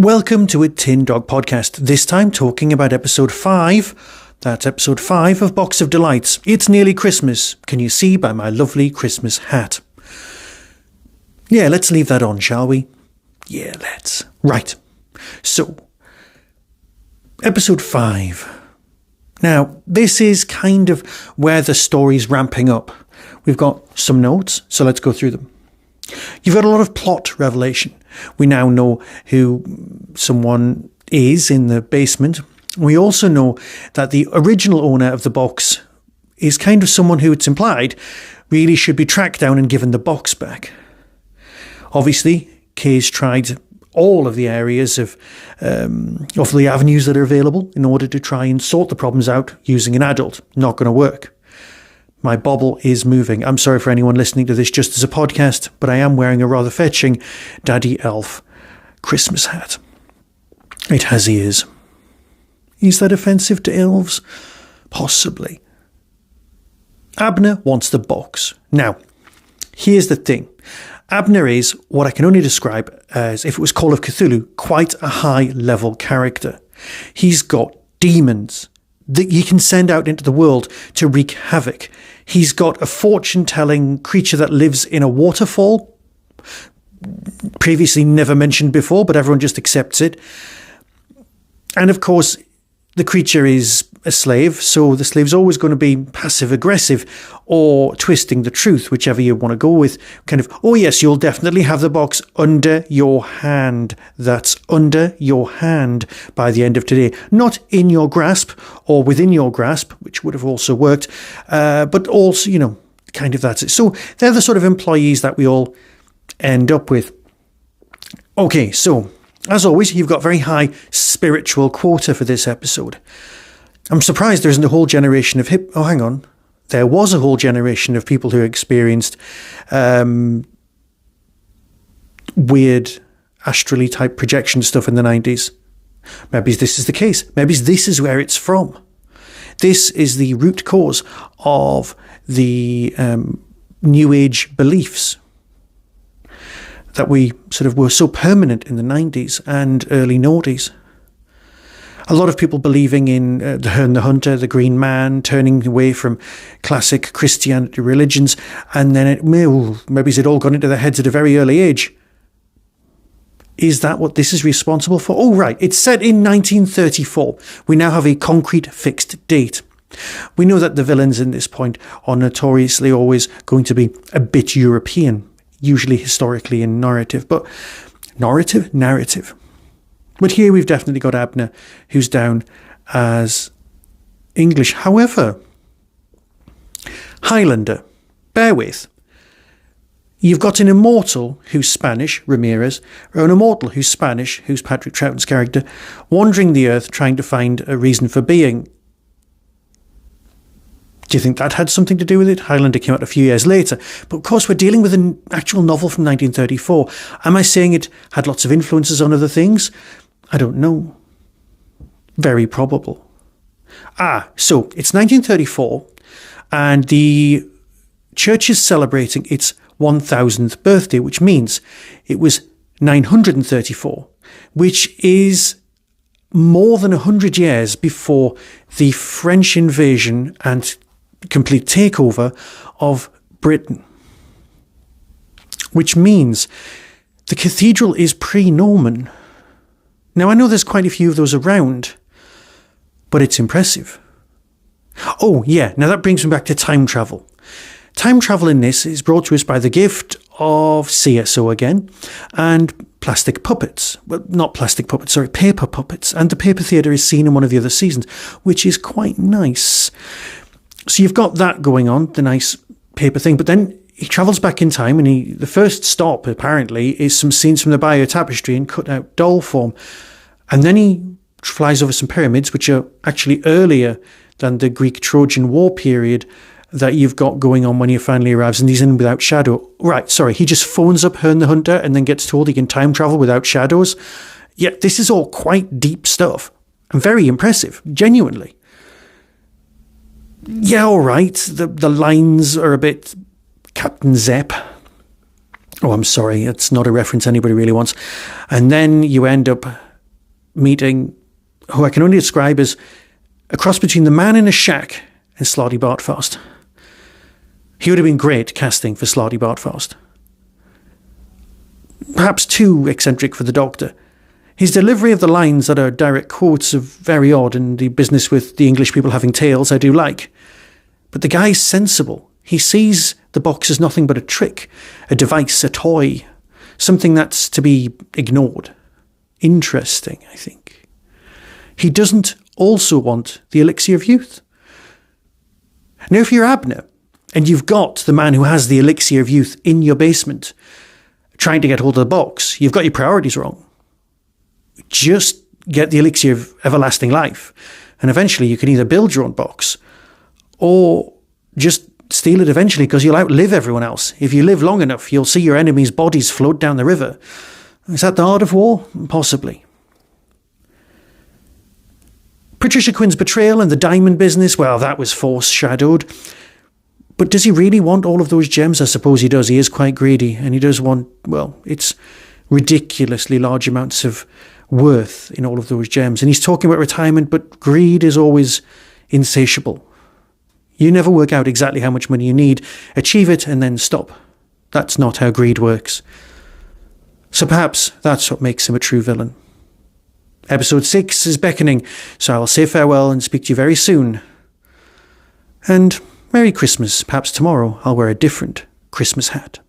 Welcome to a Tin Dog podcast, this time talking about episode 5. That's episode 5 of Box of Delights. It's nearly Christmas. Can you see by my lovely Christmas hat? Yeah, let's leave that on, shall we? Yeah, let's. Right. So, episode 5. Now, this is kind of where the story's ramping up. We've got some notes, so let's go through them. You've got a lot of plot revelation. We now know who someone is in the basement. We also know that the original owner of the box is kind of someone who, it's implied, really should be tracked down and given the box back. Obviously, Kay's tried all of the areas of the avenues that are available in order to try and sort the problems out using an adult. Not going to work. My bobble is moving. I'm sorry for anyone listening to this just as a podcast, but I am wearing a rather fetching Daddy Elf Christmas hat. It has ears. Is that offensive to elves? Possibly. Abner wants the box. Now, here's the thing. Abner is what I can only describe as, if it was Call of Cthulhu, quite a high-level character. He's got demons that you can send out into the world to wreak havoc. He's got a fortune-telling creature that lives in a waterfall, previously never mentioned before, but everyone just accepts it. And of course, the creature is a slave, so the slave's always going to be passive-aggressive or twisting the truth, whichever you want to go with. Kind of, oh yes, you'll definitely have the box under your hand. That's under your hand by the end of today. Not in your grasp or within your grasp, which would have also worked, but also, kind of that's it. So they're the sort of employees that we all end up with. Okay, so as always, you've got very high spiritual quota for this episode. I'm surprised there isn't a whole generation of Oh, hang on. There was a whole generation of people who experienced weird astrally type projection stuff in the 90s. Maybe this is the case. Maybe this is where it's from. This is the root cause of the New Age beliefs that we sort of were so permanent in the 90s and early noughties. A lot of people believing in the Herne the Hunter, the Green Man, turning away from classic Christianity religions, and then maybe it all gone into their heads at a very early age. Is that what this is responsible for? Oh, right. It's set in 1934. We now have a concrete fixed date. We know that the villains in this point are notoriously always going to be a bit European, usually historically in narrative. But narrative. But here we've definitely got Abner, who's down as English. However, Highlander, bear with. You've got an immortal who's Spanish, Ramirez, or an immortal who's Spanish, who's Patrick Troughton's character, wandering the earth trying to find a reason for being. Do you think that had something to do with it? Highlander came out a few years later. But of course, we're dealing with an actual novel from 1934. Am I saying it had lots of influences on other things? I don't know. Very probable. So it's 1934, and the church is celebrating its 1000th birthday, which means it was 934, which is more than 100 years before the French invasion and complete takeover of Britain. Which means the cathedral is pre-Norman. Now, I know there's quite a few of those around, but it's impressive. Oh, yeah, now that brings me back to time travel. Time travel in this is brought to us by the gift of CSO again, and plastic puppets. Well, not plastic puppets, sorry, paper puppets. And the Paper Theatre is seen in one of the other seasons, which is quite nice. So you've got that going on, the nice paper thing, but then he travels back in time, and the first stop, apparently, is some scenes from the Bayeux Tapestry in cut-out doll form. And then he flies over some pyramids, which are actually earlier than the Greek-Trojan War period that you've got going on when he finally arrives, and he's in without shadow. Right, sorry, he just phones up Herne the Hunter and then gets told he can time travel without shadows. Yeah, this is all quite deep stuff, and very impressive, genuinely. Yeah, all right, the lines are a bit Captain Zepp. Oh, I'm sorry, it's not a reference anybody really wants. And then you end up meeting who I can only describe as a cross between the Man in a Shack and Slarty Bartfast. He would have been great casting for Slarty Bartfast. Perhaps too eccentric for the Doctor. His delivery of the lines that are direct quotes are very odd, and the business with the English people having tails I do like. But the guy's sensible. He sees the box as nothing but a trick, a device, a toy, something that's to be ignored. Interesting, I think. He doesn't also want the elixir of youth. Now, if you're Abner, and you've got the man who has the elixir of youth in your basement, trying to get hold of the box, you've got your priorities wrong. Just get the elixir of everlasting life, and eventually you can either build your own box, or just steal it eventually, because you'll outlive everyone else. If you live long enough, you'll see your enemies' bodies float down the river. Is that the art of war? Possibly. Patricia Quinn's betrayal and the diamond business, well, that was foreshadowed. But does he really want all of those gems? I suppose he does. He is quite greedy, and he does want, well, it's ridiculously large amounts of worth in all of those gems. And he's talking about retirement, but greed is always insatiable. You never work out exactly how much money you need, achieve it, and then stop. That's not how greed works. So perhaps that's what makes him a true villain. Episode 6 is beckoning, so I'll say farewell and speak to you very soon. And Merry Christmas. Perhaps tomorrow I'll wear a different Christmas hat.